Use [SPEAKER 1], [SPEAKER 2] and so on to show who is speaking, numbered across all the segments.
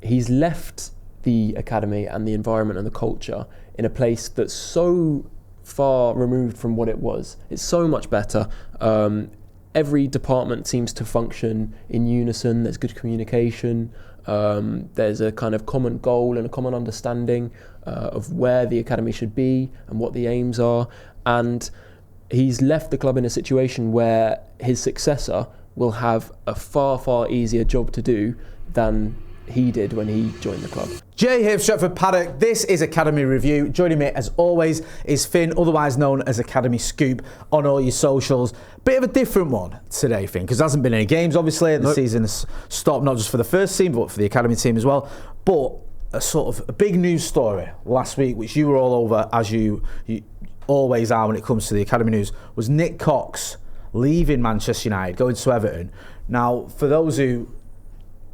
[SPEAKER 1] he's left the academy and the environment and the culture in a place that's so far removed from what it was. It's so much better. Every department seems to function in unison. There's good communication. There's a kind of common goal and a common understanding of where the academy should be and what the aims are. And he's left the club in a situation where his successor will have a far, far easier job to do than he did when he joined the club.
[SPEAKER 2] Jay here, Stretford Paddock. This is Academy Review. Joining me, as always, is Finn, otherwise known as Academy Scoop, on all your socials. Bit of a different one today, Finn, because there hasn't been any games, obviously. The season has stopped, not just for the first team, but for the Academy team as well. But a sort of a big news story last week, which you were all over, as you always are when it comes to the Academy news, was Nick Cox leaving Manchester United, going to Everton. Now, for those who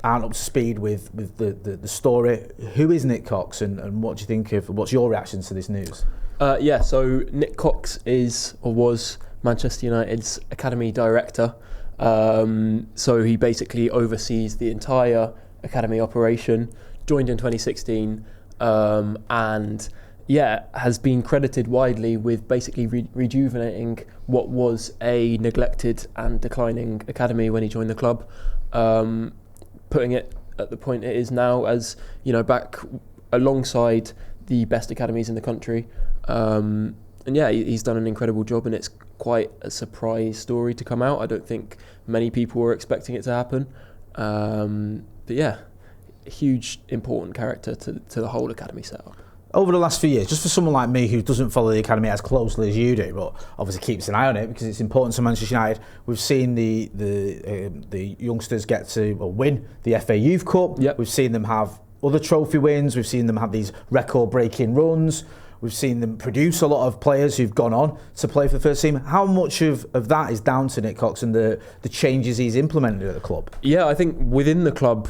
[SPEAKER 2] aren't up to speed with the story, who is Nick Cox and what do you think of, what's your reaction to this news?
[SPEAKER 1] So Nick Cox is, or was, Manchester United's academy director. So he basically oversees the entire academy operation, joined in 2016, and has been credited widely with basically rejuvenating what was a neglected and declining academy when he joined the club. Putting it at the point it is now as, back alongside the best academies in the country. He's done an incredible job, and it's quite a surprise story to come out. I don't think many people were expecting it to happen. A huge, important character to the whole academy setup.
[SPEAKER 2] Over the last few years, just for someone like me who doesn't follow the academy as closely as you do, but obviously keeps an eye on it because it's important to Manchester United, we've seen the youngsters get to win the FA Youth Cup.
[SPEAKER 1] Yep.
[SPEAKER 2] We've seen them have other trophy wins. We've seen them have these record-breaking runs. We've seen them produce a lot of players who've gone on to play for the first team. How much of that is down to Nick Cox and the changes he's implemented at the club? Yeah,
[SPEAKER 1] I think within the club,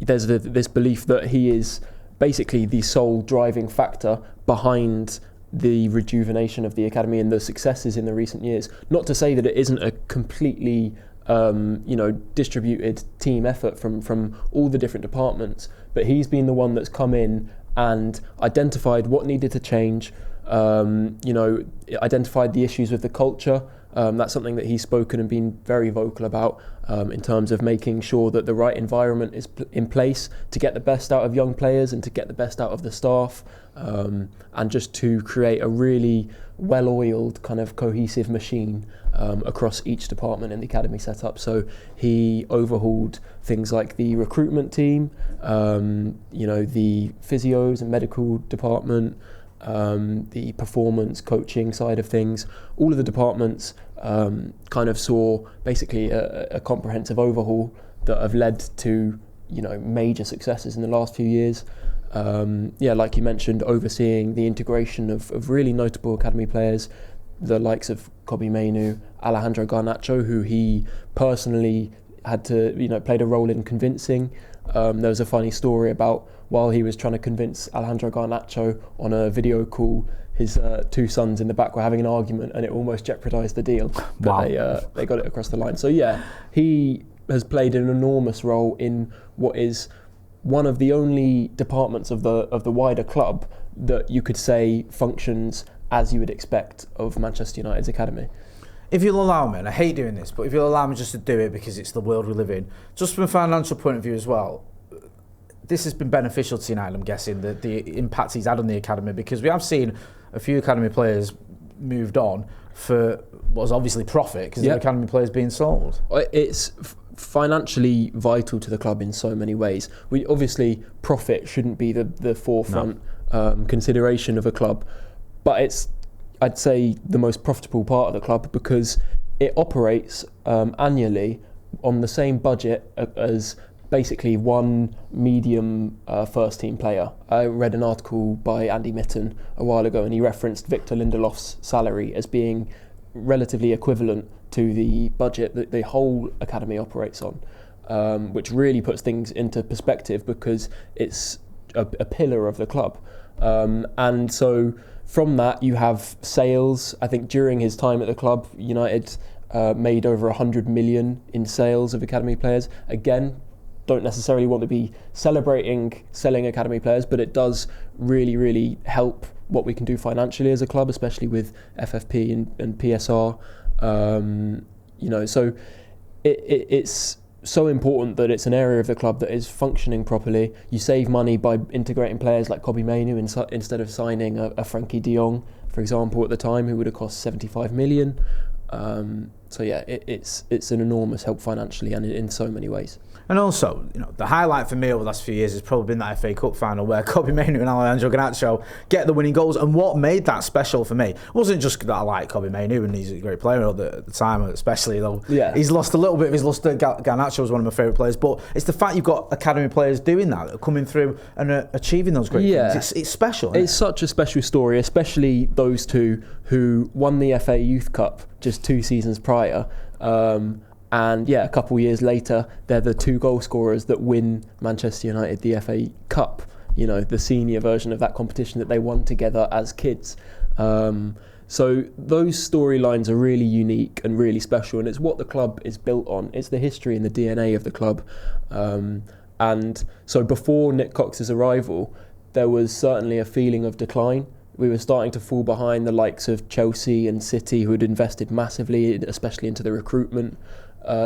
[SPEAKER 1] there's this belief that he is basically the sole driving factor behind the rejuvenation of the academy and the successes in the recent years. Not to say that it isn't a completely distributed team effort from all the different departments, but he's been the one that's come in and identified what needed to change, identified the issues with the culture. That's something that he's spoken and been very vocal about in terms of making sure that the right environment is in place to get the best out of young players and to get the best out of the staff, and just to create a really well-oiled kind of cohesive machine across each department in the academy setup. So he overhauled things like the recruitment team, the physios and medical department, the performance coaching side of things. All of the departments kind of saw basically a comprehensive overhaul that have led to major successes in the last few years. Like you mentioned, overseeing the integration of really notable academy players, the likes of Kobbie Mainoo, Alejandro Garnacho, who he personally had to played a role in convincing. There was a funny story about while he was trying to convince Alejandro Garnacho on a video call, his two sons in the back were having an argument and it almost jeopardised the deal. But
[SPEAKER 2] Wow.
[SPEAKER 1] They got it across the line. So he has played an enormous role in what is one of the only departments of the wider club that you could say functions as you would expect of Manchester United's academy.
[SPEAKER 2] If you'll allow me, and I hate doing this, but if you'll allow me just to do it because it's the world we live in, just from a financial point of view as well, this has been beneficial to United, I'm guessing, the impact he's had on the academy, because we have seen a few academy players moved on for what was obviously profit, because the academy players being sold.
[SPEAKER 1] It's financially vital to the club in so many ways. Profit shouldn't be the forefront consideration of a club, but it's, I'd say, the most profitable part of the club because it operates annually on the same budget as basically one medium first team player. I read an article by Andy Mitten a while ago and he referenced Victor Lindelof's salary as being relatively equivalent to the budget that the whole academy operates on, which really puts things into perspective because it's a pillar of the club. And so from that you have sales. I think during his time at the club, United made over 100 million in sales of academy players. Again, don't necessarily want to be celebrating selling academy players, but it does really, really help what we can do financially as a club, especially with FFP and PSR. So it's so important that it's an area of the club that is functioning properly. You save money by integrating players like Kobbie Mainoo instead of signing a Frankie de Jong, for example, at the time, who would have cost 75 million. It's an enormous help financially and in so many ways.
[SPEAKER 2] And also, the highlight for me over the last few years has probably been that FA Cup final where Kobbie Mainoo and Alejandro Garnacho get the winning goals. And what made that special for me wasn't just that I like Kobbie Mainoo and he's a great player at the time, especially though he's lost a little bit of his luster. Garnacho was one of my favourite players, but it's the fact you've got academy players doing that, coming through and achieving those great things. It's special. It's
[SPEAKER 1] such a special story, especially those two who won the FA Youth Cup just 2 seasons prior. And a couple of years later, they're the 2 goal scorers that win Manchester United the FA Cup, the senior version of that competition that they won together as kids. So those storylines are really unique and really special, and it's what the club is built on. It's the history and the DNA of the club. And so before Nick Cox's arrival, there was certainly a feeling of decline. We were starting to fall behind the likes of Chelsea and City, who had invested massively, especially into the recruitment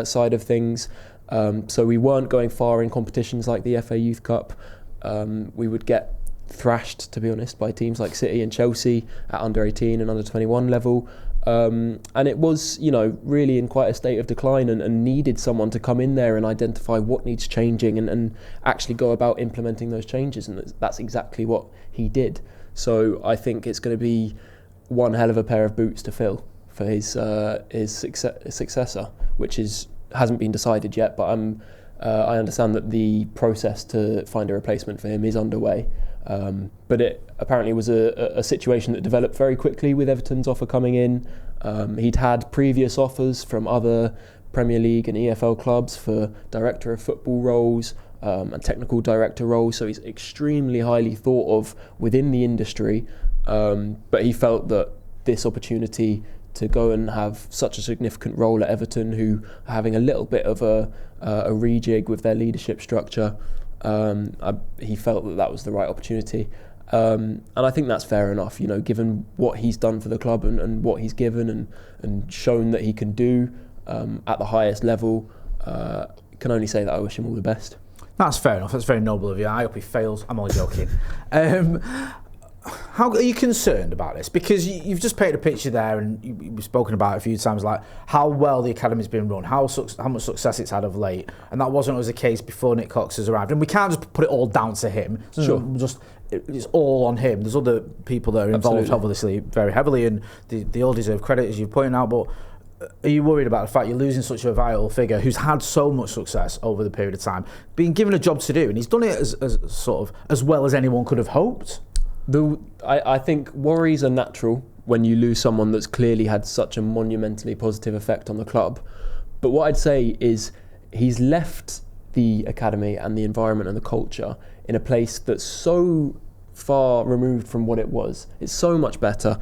[SPEAKER 1] side of things. So we weren't going far in competitions like the FA Youth Cup. We would get thrashed, to be honest, by teams like City and Chelsea at under 18 and under 21 level. And it was, really in quite a state of decline and needed someone to come in there and identify what needs changing and actually go about implementing those changes. And that's exactly what he did. So I think it's going to be one hell of a pair of boots to fill for his successor, which hasn't been decided yet. But I understand that the process to find a replacement for him is underway. But it apparently was a situation that developed very quickly with Everton's offer coming in. He'd had previous offers from other Premier League and EFL clubs for director of football roles and technical director roles, so he's extremely highly thought of within the industry. But he felt that this opportunity to go and have such a significant role at Everton, who are having a little bit of a rejig with their leadership structure, he felt that was the right opportunity. And I think that's fair enough, given what he's done for the club and what he's given and shown that he can do at the highest level. Can only say that I wish him all the best.
[SPEAKER 2] That's fair enough. That's very noble of you. I hope he fails. I'm only joking. How are you concerned about this? Because you've just painted a picture there, and you've spoken about it a few times, like how well the academy's been run, how much success it's had of late, and that wasn't always the case before Nick Cox has arrived. And we can't just put it all down to him.
[SPEAKER 1] Sure.
[SPEAKER 2] It's all on him. There's other people that are involved, obviously, very heavily, and they all deserve credit, as you've pointed out. But are you worried about the fact you're losing such a vital figure who's had so much success over the period of time, being given a job to do, and he's done it as well as anyone could have hoped?
[SPEAKER 1] I think worries are natural when you lose someone that's clearly had such a monumentally positive effect on the club. But what I'd say is he's left the academy and the environment and the culture in a place that's so far removed from what it was. It's so much better.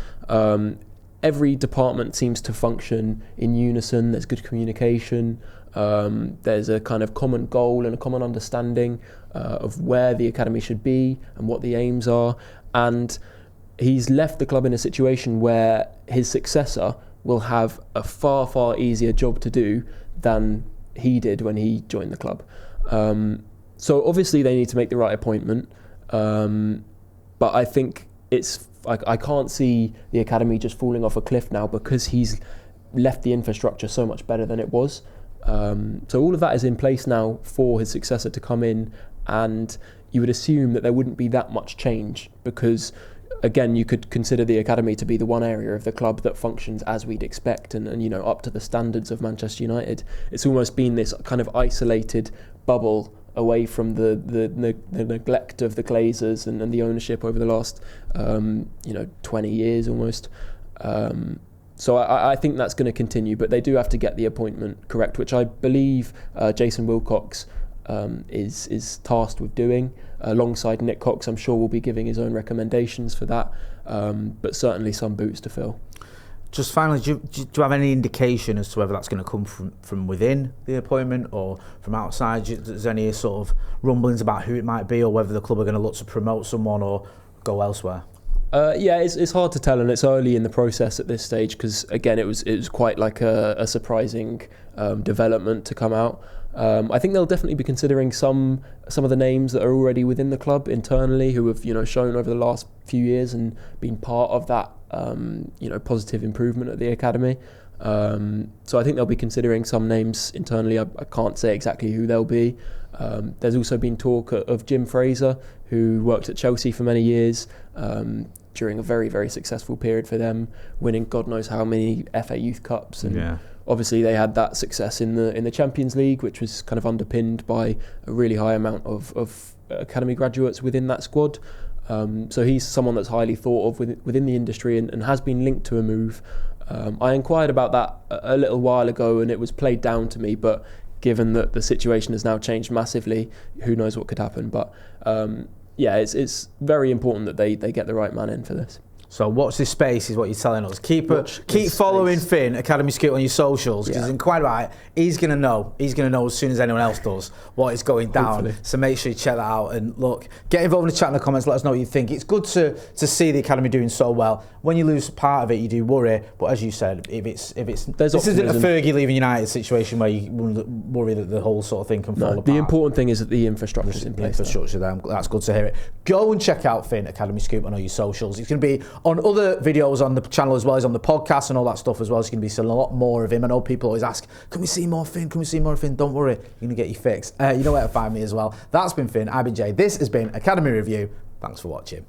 [SPEAKER 1] Every department seems to function in unison. There's good communication. There's a kind of common goal and a common understanding of where the academy should be and what the aims are. And he's left the club in a situation where his successor will have a far, far easier job to do than he did when he joined the club. So obviously they need to make the right appointment. But I think I can't see the academy just falling off a cliff now because he's left the infrastructure so much better than it was. So all of that is in place now for his successor to come in, and you would assume that there wouldn't be that much change because, again, you could consider the academy to be the one area of the club that functions as we'd expect and up to the standards of Manchester United. It's almost been this kind of isolated bubble away from the neglect of the Glazers and the ownership over the last 20 years almost. So I think that's going to continue, but they do have to get the appointment correct, which I believe Jason Wilcox is tasked with doing. Alongside Nick Cox, I'm sure will be giving his own recommendations for that, but certainly some boots to fill.
[SPEAKER 2] Just finally, do you have any indication as to whether that's going to come from within the appointment or from outside? Is there any sort of rumblings about who it might be, or whether the club are going to look to promote someone or go elsewhere?
[SPEAKER 1] Yeah, it's hard to tell, and it's early in the process at this stage because, again, it was quite like a surprising development to come out. I think they'll definitely be considering some of the names that are already within the club internally, who have shown over the last few years and been part of that positive improvement at the academy. So I think they'll be considering some names internally. I can't say exactly who they'll be. There's also been talk of Jim Fraser, who worked at Chelsea for many years during a very, very successful period for them, winning God knows how many FA Youth Cups, and obviously they had that success in the Champions League, which was kind of underpinned by a really high amount of academy graduates within that squad. So he's someone that's highly thought of within the industry and has been linked to a move. I inquired about that a little while ago and it was played down to me, but given that the situation has now changed massively, who knows what could happen. But it's very important that they get the right man in for this.
[SPEAKER 2] So watch this space is what you're telling us. Keep following Finn, Academy Scoop, on your socials, because he's quite right. He's going to know as soon as anyone else does what is going down. Hopefully. So make sure you check that out and look, get involved in the chat in the comments, let us know what you think. It's good to see the Academy doing so well. When you lose part of it, you do worry, but as you said, if it's this isn't a Fergie leaving United situation where you worry that the whole sort of thing can fall apart.
[SPEAKER 1] The important thing is that the infrastructure is in place.
[SPEAKER 2] That's good to hear it. Go and check out Finn, Academy Scoop, on all your socials. It's going to be on other videos on the channel as well as on the podcast and all that stuff as well. It's going to be seeing a lot more of him. I know people always ask, can we see more Finn? Can we see more of Finn? Don't worry, you're going to get your fix. You know where to find me as well. That's been Finn. I've been Jay. This has been Academy Review. Thanks for watching.